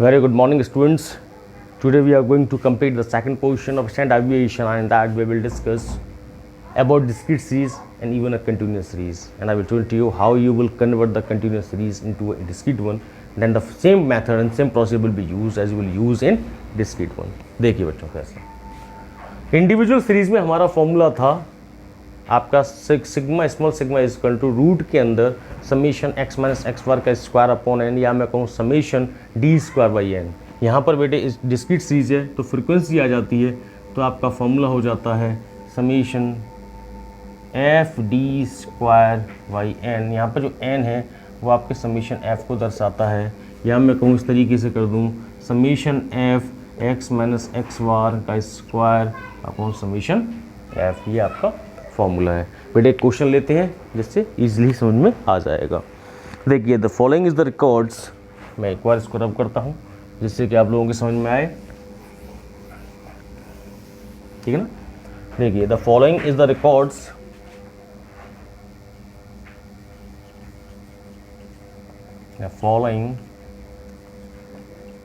Very good morning, students. Today we are going to complete the second portion of standard deviation, and that we will discuss about discrete series and even a continuous series. And I will tell you how you will convert the continuous series into a discrete one. Then the same method and same process will be used as you will use in discrete one. देखिए बच्चों कैसे individual series में हमारा formula था आपका sigma small sigma is equal to root के अंदर summation x minus x bar का स्क्वायर अपॉन एन, या मैं कहूँ summation d square by n. यहाँ पर बेटे इस डिस्क्रीट सीरीज है तो फ्रीक्वेंसी आ जाती है, तो आपका फॉर्मूला हो जाता है summation f d square by n. यहाँ पर जो एन है वो आपके समीशन एफ को दर्शाता है, या मैं कहूँ इस तरीके से कर दूँ summation f x minus x bar का स्क्वायर अपॉन समीशन एफ। ये आपका फॉर्मूला है। बेटे एक क्वेश्चन लेते हैं जिससे इजीली समझ में आ जाएगा। देखिए the following is the records, मैं एक बार इसको रब करता हूँ जिससे कि आप लोगों की समझ में आए, ठीक है ना। देखिए the following is the records The following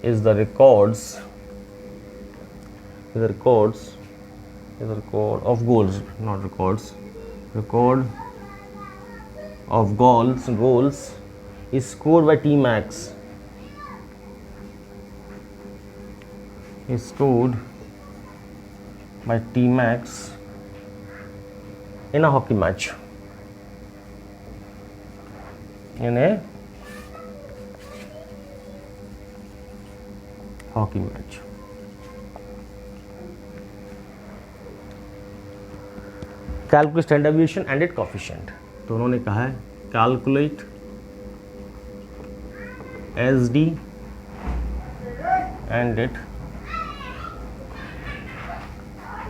is the record of goals, not records. Record of goals is scored by T Max. Is scored by T Max in a hockey match. In a hockey match. Calculate standard deviation and its coefficient. तो उन्होंने कहा है calculate SD and its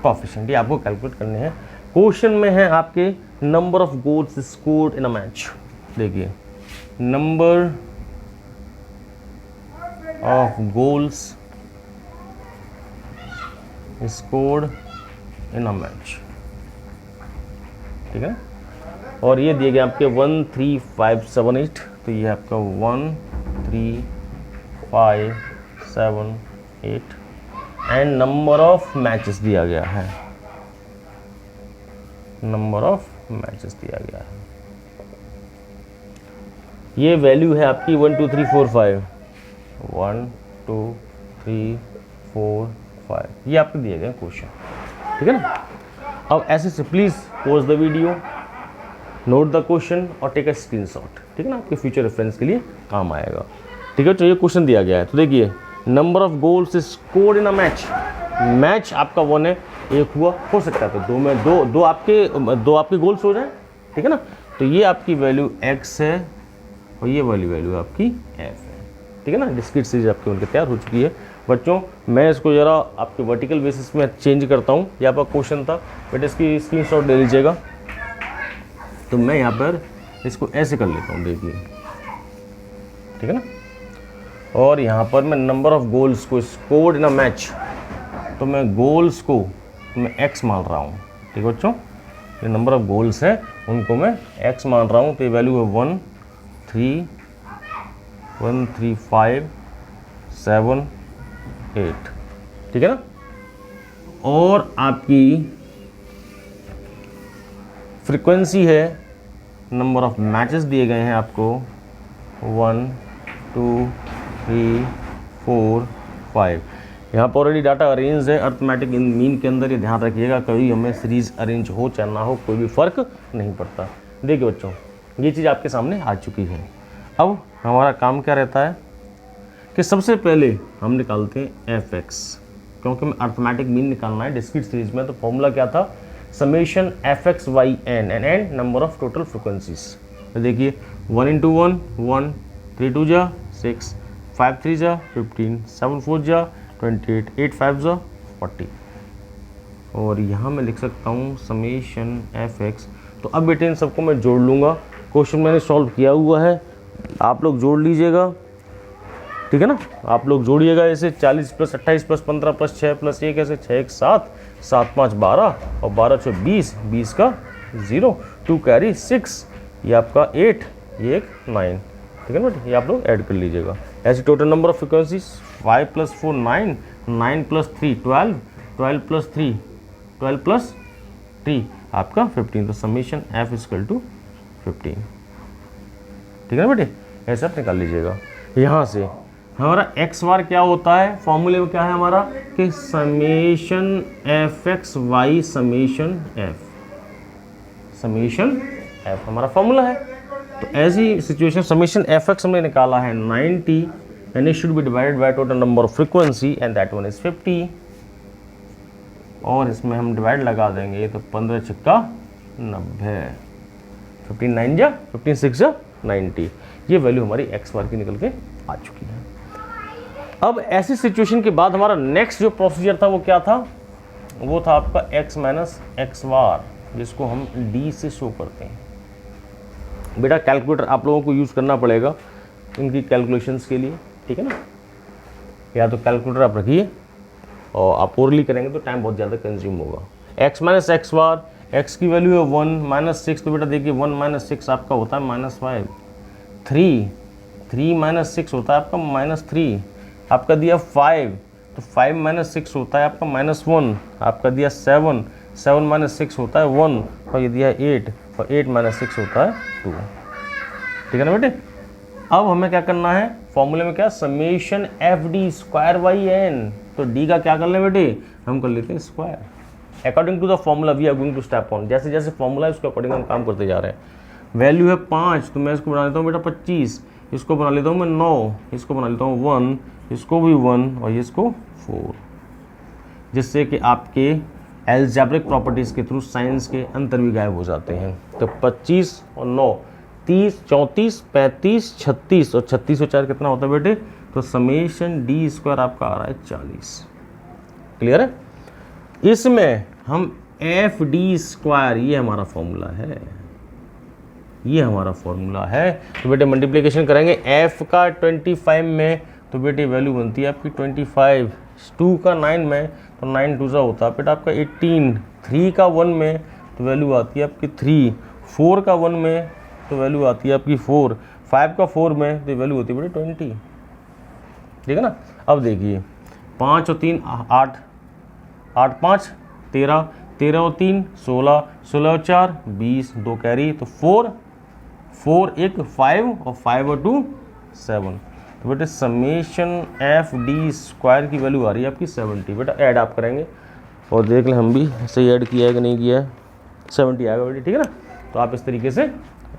coefficient। ये आपको calculate करने हैं। Question में है आपके number of goals scored in a match. देखिए number of goals scored in a match, ठीक है। और ये दिए गए आपके 1 3 5 7 8, तो ये आपका 1 3 5 7 8 एंड नंबर ऑफ मैचेस दिया गया है, नंबर ऑफ मैचेस दिया गया है। ये वैल्यू है आपकी 1 2 3 4 5, 1 2 3 4 5, ये आपके दिए गए क्वेश्चन, ठीक है ना। अब ऐसे से please pause the video, note the question और टेक अ स्क्रीनशॉट, ठीक है ना, आपके फ्यूचर रेफरेंस के लिए काम आएगा, ठीक है। तो ये क्वेश्चन दिया गया है, तो देखिए number of goals scored in a match. Match आपका 1 है, एक हुआ, हो सकता है तो दो में दो आपके गोल्स हो जाए, ठीक है ना। तो ये आपकी वैल्यू x है और ये वाली वैल्यू आपकी f है, ठीक है ना। डिस्क्रीट सीरीज आपकी उनके तैयार हो चुकी है बच्चों। मैं इसको ज़रा आपके वर्टिकल बेसिस में चेंज करता हूँ। यहाँ पर क्वेश्चन था बट इसकी स्क्रीनशॉट ले लीजिएगा, तो मैं यहाँ पर इसको ऐसे कर लेता हूँ, देखिए, ठीक है ना। और यहाँ पर मैं नंबर ऑफ गोल्स को स्कोर्ड इन अ मैच, तो मैं गोल्स को मैं x मान रहा हूँ, ठीक है बच्चों। ये नंबर ऑफ गोल्स हैं उनको मैं x मान रहा हूँ, तो ये वैल्यू है 1 3 5 7 8, ठीक है ना। और आपकी फ्रीक्वेंसी है, नंबर ऑफ मैचेस दिए गए हैं आपको 1 2 3 4 5। यहाँ पर ऑलरेडी डाटा अरेंज है अर्थमेटिक इन मीन के अंदर, ये ध्यान रखिएगा, कभी हमें सीरीज अरेंज हो चाहे ना हो कोई भी फ़र्क नहीं पड़ता। देखिए बच्चों ये चीज़ आपके सामने आ चुकी है। अब हमारा काम क्या रहता है कि सबसे पहले हम निकालते हैं fx, क्योंकि हमें अर्थमेटिक मीन निकालना है डिस्क्रीट सीरीज में। तो फॉर्मूला क्या था, summation fx y n and n number of total frequencies. तो देखिए 1 × 1 1, 3 2 जा 6, 5 3 जा 15, 7 4 जा 28, 8 5 जा 40। और यहाँ मैं लिख सकता हूँ समेशन fx। तो अब बेटे इन सबको मैं जोड़ लूँगा, क्वेश्चन मैंने सॉल्व किया हुआ है, आप लोग जोड़ लीजिएगा, ठीक है ना। आप लोग जोड़िएगा ऐसे 40 + 28 + 15 + 6 + 1 ऐसे 6 1 7 7 5 12 और 12 6 20, 20 का 0, 2 कैरी 6, ये आपका 8, ये एक 9, ठीक है ना बेटे। ये आप लोग ऐड कर लीजिएगा, ऐसे टोटल नंबर ऑफ फ्रिक्वेंसीज 5 + 4 9, 9 + 3 12, 12 + 3 12 + 3 आपका 15। तो समीशन f = 15। ठीक है ना बेटे, ऐसे आप निकाल लीजिएगा। यहाँ से हमारा एक्स बार क्या होता है, फॉर्मूले में क्या है हमारा कि समेशन fx/y समेशन f हमारा फॉर्मूला है। तो ऐसी सिचुएशन समेशन fx हमने निकाला है 90 and it should be divided by total number of frequency and that one is 50। और इसमें हम डिवाइड लगा देंगे तो 15 × 90, 15 9 जा 15 6 जा 90। ये वैल्यू हमारी एक्स बार की निकल के आ चुकी है। अब ऐसी सिचुएशन के बाद हमारा नेक्स्ट जो प्रोसीजर था वो क्या था, वो था आपका x - x बार, जिसको हम d से शो करते हैं। बेटा कैलकुलेटर आप लोगों को यूज़ करना पड़ेगा इनकी कैलकुलेशंस के लिए, ठीक है ना। या तो कैलकुलेटर आप रखिए और आप ओरली करेंगे तो टाइम बहुत ज़्यादा कंज्यूम होगा। x - x बार, x की वैल्यू है 1 - 6, तो बेटा देखिए 1 - 6 आपका होता है -5। 3 - 6 होता है आपका -3। आपका दिया 5, तो 5 - 6 होता है आपका -1। आपका दिया 7 - 6 होता है 1, और ये दिया 8, और 8 - 6 होता है 2। ठीक है ना बेटे। अब हमें क्या करना है, फॉर्मूले में क्या, समेशन FD²/n। तो d का क्या कर लें बेटे, हम कर लेते हैं square. According to the formula we are going to step on. जैसे जैसे फॉर्मूला है उसके अकॉर्डिंग हम काम करते जा रहे हैं। वैल्यू है 5, तो मैं इसको बना लेता हूँ बेटा 25, इसको बना लेता हूँ मैं 9, इसको बना लेता हूँ 1, इसको भी 1, और इसको 4, जिससे कि आपके एल्जेब्रिक प्रॉपर्टीज़ के थ्रू साइंस के अंतर भी गायब हो जाते हैं। तो 25 और 9 30, 34, 35, 36, और 36 और 4 कितना होता है बेटे, तो समेशन d² आपका आ रहा है 40। क्लियर है। इसमें हम FD², ये हमारा फॉर्मूला है, ये हमारा फॉर्मूला है। तो बेटे मल्टीप्लिकेशन करेंगे f का 25 में, तो बेटे वैल्यू बनती है आपकी 25। 2 का 9 में, तो 9 2 होता है बेटा आपका 18। 3 का 1 में, तो वैल्यू आती है आपकी 3। 4 का 1 में, तो वैल्यू आती है आपकी 4। 5 का 4 में, तो वैल्यू होती है बेटे 20। ठीक है ना। अब देखिए 5 और 3 8, 8 5 13, 13 और 3 16, 16 और 4 20, 2 कैरी, तो 4 4 1 5, और 5 और 2 7। तो बेटे समेशन FD² की वैल्यू आ रही है आपकी 70। बेटा ऐड आप करेंगे और देख लें हम भी सही ऐड किया है कि नहीं किया है, 70 आएगा बेटे। ठीक है ना। तो आप इस तरीके से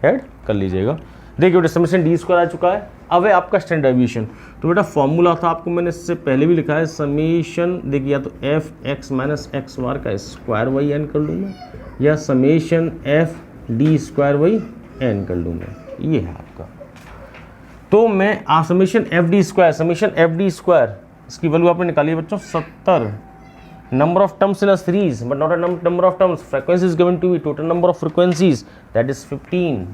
ऐड कर लीजिएगा। देखिए बेटा समेशन d² आ चुका है। अब है आपका स्टैंडर्ड डेविएशन। तो बेटा फॉर्मूला था आपको मैंने इससे पहले भी लिखा है, समेशन देखिए या तो fx - x बार का स्क्वायर/n कर लूँ मैं, या समेशन FD²/n कर लूँ मैं, ये है आपका। तो मैं समेशन FD², इसकी वैल्यू आपने निकाली है बच्चों 70। Number of terms in a series but not a number of terms, frequency is given to be total number of frequencies that is 15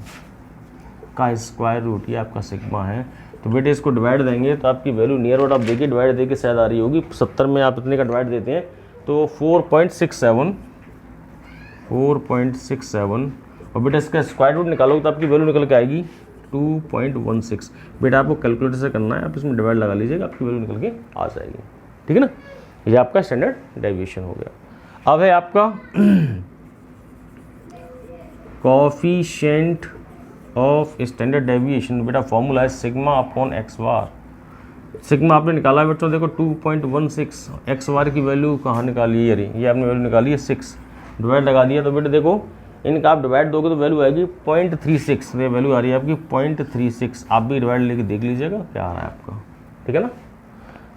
का स्क्वायर रूट, ये आपका सिग्मा है। तो बेटे इसको डिवाइड देंगे तो आपकी वैल्यू नियर अबाउट आप देखिए डिवाइड देके शायद आ रही होगी 70 में, आप इतने का डिवाइड देते हैं तो 4.67, और बेटा इसका स्क्वायर रूट निकालोगे तो आपकी वैल्यू निकल के आएगी 2.16। बेटा आपको कैलकुलेटर से करना है, आप इसमें डिवाइड लगा लीजिएगा, आपकी वैल्यू निकल के आ जाएगी। ठीक है ना। ये आपका स्टैंडर्ड डेविएशन हो गया। अब है आपका कोफिशिएंट ऑफ स्टैंडर्ड डेविएशन। बेटा फॉर्मूला है σ/x²। सिग्मा आपने निकाला है बच्चों, देखो 2.16। एक्स बार की वैल्यू कहाँ निकाली है, ये आपने वैल्यू निकाली है 6, डिवाइड लगा दिया। तो बेटे देखो इनका आप डिवाइड दोगे तो वैल्यू आएगी 0.36, ये वैल्यू आ रही है आपकी 0.36। आप भी डिवाइड लेके देख लीजिएगा क्या आ रहा है आपका। ठीक है ना।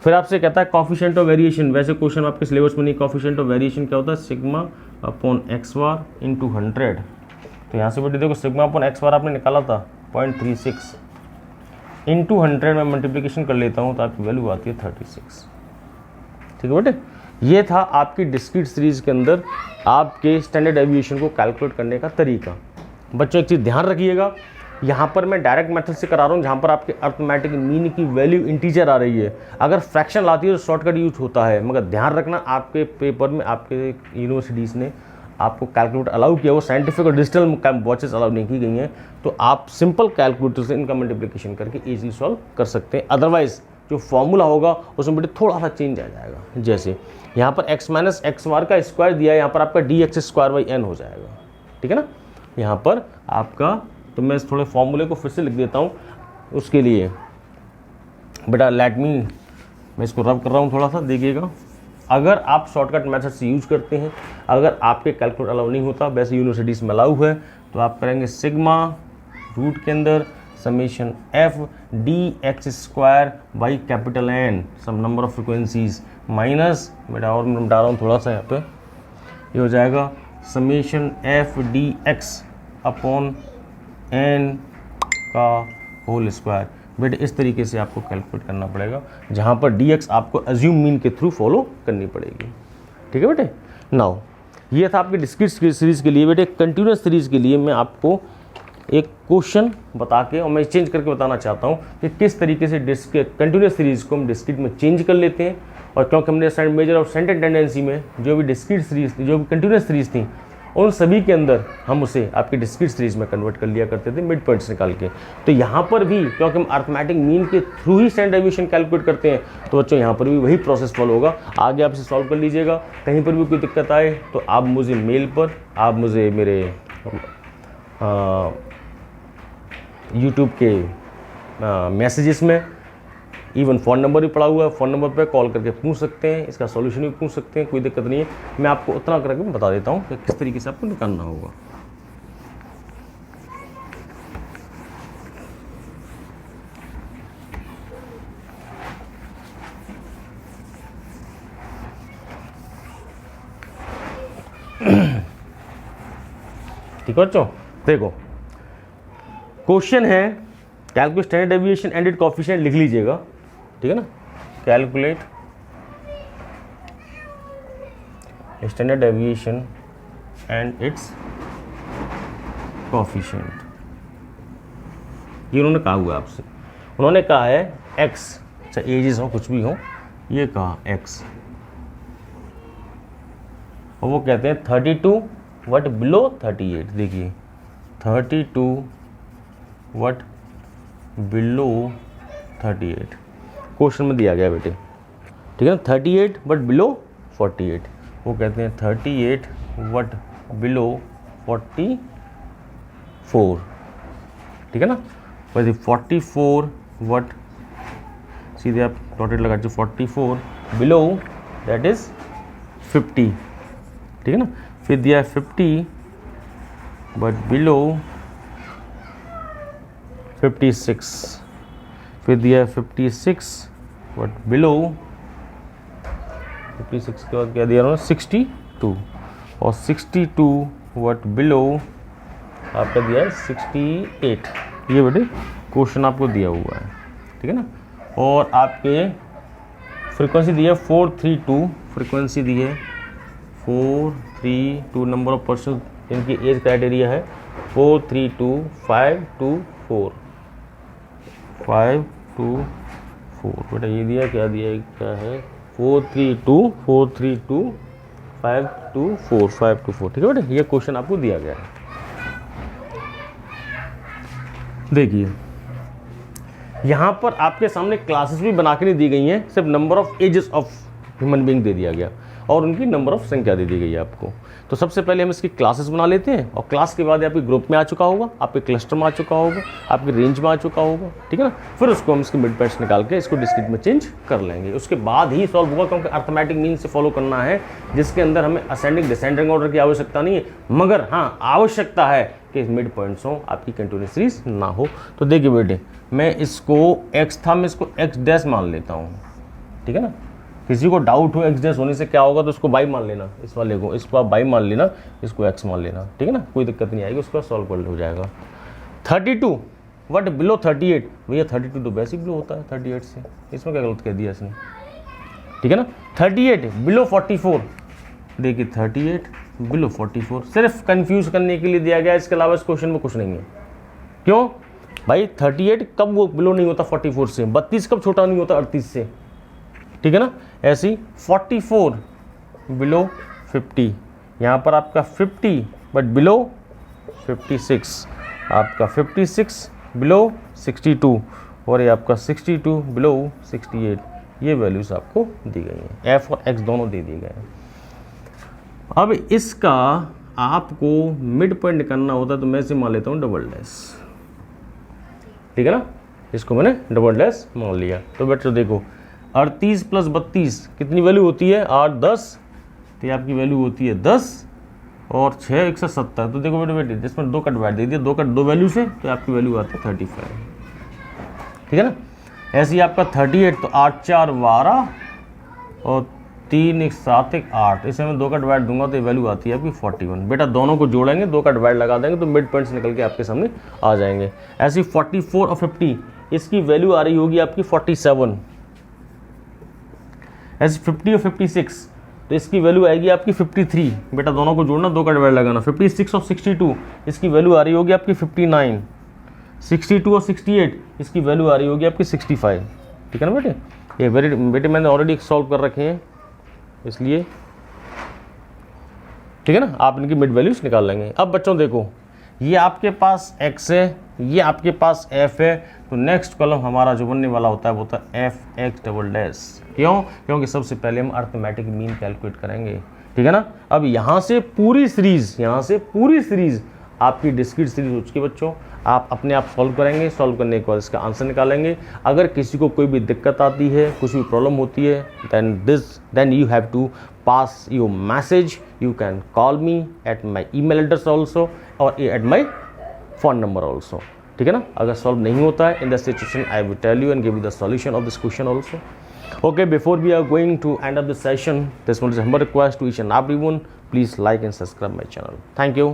फिर आपसे कहता है कोफिशिएंट ऑफ वेरिएशन। वैसे क्वेश्चन आपके सिलेबस में नहीं, कोफिशिएंट ऑफ वेरिएशन क्या होता है, σ/x² × 100। तो यहाँ से बेटे देखो σ/x² आपने निकाला था 0.36 × 100 में मल्टीप्लिकेशन कर लेता हूँ तो आपकी वैल्यू आती है 36। ठीक है बेटे। ये था आपकी डिस्क्रीट सीरीज के अंदर आपके स्टैंडर्ड डेविएशन को कैलकुलेट करने का तरीका। बच्चों एक चीज़ ध्यान रखिएगा, यहाँ पर मैं डायरेक्ट मेथड से करा रहा हूँ जहाँ पर आपके अर्थमेटिक मीन की वैल्यू इंटीजर आ रही है। अगर फ्रैक्शन आती है तो शॉर्टकट यूज होता है, मगर ध्यान रखना आपके पेपर में आपके यूनिवर्सिटीज़ ने आपको कैलकुलेटर अलाउ किया, वो साइंटिफिक और डिजिटल वॉचेस अलाउ नहीं की गई हैं, तो आप सिंपल कैलकुलेटर से इनका मल्टीप्लिकेशन करके ईजिली सॉल्व कर सकते हैं। अदरवाइज जो फॉर्मूला होगा उसमें बेटे थोड़ा सा चेंज आ जाएगा। जैसे यहाँ पर x माइनस एक्स बार का स्क्वायर दिया है, यहाँ पर आपका dx स्क्वायर बाई n हो जाएगा, ठीक है ना। यहाँ पर आपका, तो मैं थोड़े फॉर्मूले को फिर से लिख देता हूँ उसके लिए बेटा, मैं इसको रब कर रहा हूँ थोड़ा सा, देखिएगा। अगर आप शॉर्टकट मेथड से यूज करते हैं, अगर आपके कैलकुलेटर अलाउ नहीं होता, वैसे यूनिवर्सिटीज़ में अलाउ है, तो आप करेंगे सिग्मा रूट के अंदर summation f d x square by capital n sum number of frequencies minus, बेटा और मैं बता रहा हूँ थोड़ा सा, यहाँ पे ये हो जाएगा summation f d x upon n का होल स्क्वायर। बेटे इस तरीके से आपको कैलकुलेट करना पड़ेगा, जहाँ पर dx आपको अज्यूम मीन के थ्रू फॉलो करनी पड़ेगी, ठीक है बेटे। नाउ ये था आपके डिस्क्रीट सीरीज़ के लिए। बेटे कंटिन्यूस सीरीज़ के लिए मैं आपको एक क्वेश्चन बता के और मैं चेंज करके बताना चाहता हूँ कि किस तरीके से कंटिन्यूस सीरीज़ को हम डिस्क्रीट में चेंज कर लेते हैं। और क्योंकि हमने मेजर ऑफ सेंटर टेंडेंसी में जो भी डिस्क्रीट सीरीज थी, जो भी कंटिन्यूस सीरीज थी, उन सभी के अंदर हम उसे आपकी डिस्क्रीट सीरीज में कन्वर्ट कर लिया करते थे मिड पॉइंट्स निकाल के। तो यहाँ पर भी क्योंकि हम अर्थमेटिक मीन के थ्रू ही स्टैंडर्ड डेविएशन कैलकुलेट करते हैं, तो बच्चों यहाँ पर भी वही प्रोसेस फॉलो होगा। आगे आप इसे सॉल्व कर लीजिएगा। कहीं पर भी कोई दिक्कत आए तो आप मुझे मेल पर, आप मुझे मेरे यूट्यूब के मैसेजेस में, इवन फ़ोन नंबर भी पड़ा हुआ है, फ़ोन नंबर पे कॉल करके पूछ सकते हैं, इसका सॉल्यूशन भी पूछ सकते हैं, कोई दिक्कत नहीं है। मैं आपको उतना करके बता देता हूँ कि किस तरीके से आपको निकालना होगा। ठीक है बच्चों, देखो क्वेश्चन है calculate standard deviation and it coefficient, लिख लीजिएगा, ठीक है ना। Calculate standard deviation and it's coefficient, ये उन्होंने कहा हुआ है आपसे। उन्होंने कहा है x, अच्छा एजेस हो कुछ भी हो, ये कहा x, और वो कहते हैं 32 वट बिलो 38। देखिए 32 वट बिलो 38 क्वेश्चन में दिया गया बेटे, ठीक है ना। 38 वट बिलो 48, वो कहते हैं 38 वट बिलो 44, ठीक है ना। वैसे 44 वट, सीधे आप डॉटेड लगा दीजिए, 44 बिलो दैट इज 50, ठीक है ना। फिर दिया 50 बट बिलो 56, फिर दिया 56 बट बिलो 56 के बाद क्या दिया उन्होंने 62, और 62 वट बिलो आपका दिया है 68। ये बेटे क्वेश्चन आपको दिया हुआ है, ठीक है ना। और आपके फ्रीक्वेंसी दी है 432, फ्रीक्वेंसी दी है 432, नंबर ऑफ पर्सन जिनकी एज क्राइटेरिया है 432,524, 524 बेटा ये दिया, क्या दिया है, क्या है 432,524, ठीक है बेटा। ये क्वेश्चन आपको दिया गया है। देखिए यहाँ पर आपके सामने क्लासेस भी बना के नहीं दी गई हैं, सिर्फ number of ages of human being दे दिया गया और उनकी नंबर ऑफ संख्या दे दी गई है आपको। तो सबसे पहले हम इसकी क्लासेस बना लेते हैं, और क्लास के बाद आपके ग्रुप में आ चुका होगा, आपके क्लस्टर में आ चुका होगा, आपकी रेंज में आ चुका होगा, ठीक है ना। फिर उसको हम इसके मिड पॉइंट्स निकाल के इसको डिस्क्रीट में चेंज कर लेंगे, उसके बाद ही सॉल्व होगा, क्योंकि अर्थमेटिक मीन से फॉलो करना है, जिसके अंदर हमें असेंडिंग डिसेंडिंग ऑर्डर की आवश्यकता नहीं है, मगर हाँ आवश्यकता है कि मिड पॉइंट्स हो, आपकी कंटिन्यूस सीरीज ना हो। तो देखिए बेटे, मैं इसको x था, मैं इसको x डैश मान लेता हूँ, ठीक है ना। किसी को डाउट हो x डैश होने से क्या होगा तो उसको y मान लेना, इस वाले को, इसको आप y मान लेना, इसको x मान लेना, ठीक है ना, कोई दिक्कत नहीं आएगी, उसका सॉल्व कर हो जाएगा। 32 वट बिलो 38, भैया 32 तो वैसे ही बिलो होता है 38 से, इसमें क्या गलत कह दिया इसने, ठीक है ना। 38 बिलो 44, देखिए 38 बिलो 44 सिर्फ कंफ्यूज करने के लिए दिया गया, इसके अलावा इस क्वेश्चन में कुछ नहीं है। क्यों भाई, 38 कब वो बिलो नहीं होता 44 से, 32 कब छोटा नहीं होता 38 से, ठीक है ना। ऐसी 44 बिलो 50, यहाँ पर आपका 50 बट बिलो 56, आपका 56 बिलो 62 और ये आपका 62 बिलो 68, ये वैल्यूज़ आपको दी गई हैं। एफ और एक्स दोनों दे दिए गए हैं। अब इसका आपको मिड पॉइंट निकालना होता है तो मैं इसे मान लेता हूँ डबल डैश, ठीक है ना, इसको मैंने डबल डैश मान लिया। तो बच्चों देखो 38 प्लस 32 कितनी वैल्यू होती है, 8 10, तो ये आपकी वैल्यू होती है 10 और 6 170। तो देखो बेटे जिसमें 2 का डिवाइड दे दिया, 2 का 2 वैल्यू से, तो आपकी वैल्यू आती है 35, ठीक है ना। ऐसे ही आपका 38, तो 8 4 12 और 3 1 7 1 8, इसे मैं 2 का डिवाइड दूंगा तो ये वैल्यू आती है आपकी 41। बेटा दोनों को जोड़ेंगे, 2 का डिवाइड लगा देंगे तो मिड पॉइंट्स निकल के आपके सामने आ जाएंगे। ऐसे ही 44 और 50, इसकी वैल्यू आ रही होगी आपकी 47। ऐसे 50 और 56, तो इसकी वैल्यू आएगी आपकी 53। बेटा दोनों को जोड़ना, 2 का डिवाइड लगाना। 56 और 62, इसकी वैल्यू आ रही होगी आपकी 59। 62 और 68, इसकी वैल्यू आ रही होगी आपकी 65, ठीक है ना बेटे। ये बेटे मैंने ऑलरेडी सॉल्व कर रखे हैं, इसलिए ठीक है ना, आप इनकी मिड वैल्यूज निकाल लेंगे। अब बच्चों देखो, ये आपके पास x है, ये आपके पास f है, तो नेक्स्ट कॉलम हमारा जो बनने वाला होता है वो होता है एफ एक्स डबल डैश। क्यों? क्योंकि सबसे पहले हम अर्थमेटिक मीन कैलकुलेट करेंगे, ठीक है ना। अब यहाँ से पूरी सीरीज आपकी डिस्क्रीट सीरीज हो चुकी बच्चों, आप अपने आप सॉल्व करेंगे। सॉल्व करने के बाद इसका आंसर निकालेंगे। अगर किसी को कोई भी दिक्कत आती है, कुछ भी प्रॉब्लम होती है, then you have to pass your message. You can call me at my email address also और at my phone number also, ठीक है ना। अगर सॉल्व नहीं होता है in the situation, I will tell you and give you the solution of this question also. Okay, before we are going to end up the session, this one is a humble request to each and everyone, please like and subscribe my channel. Thank you.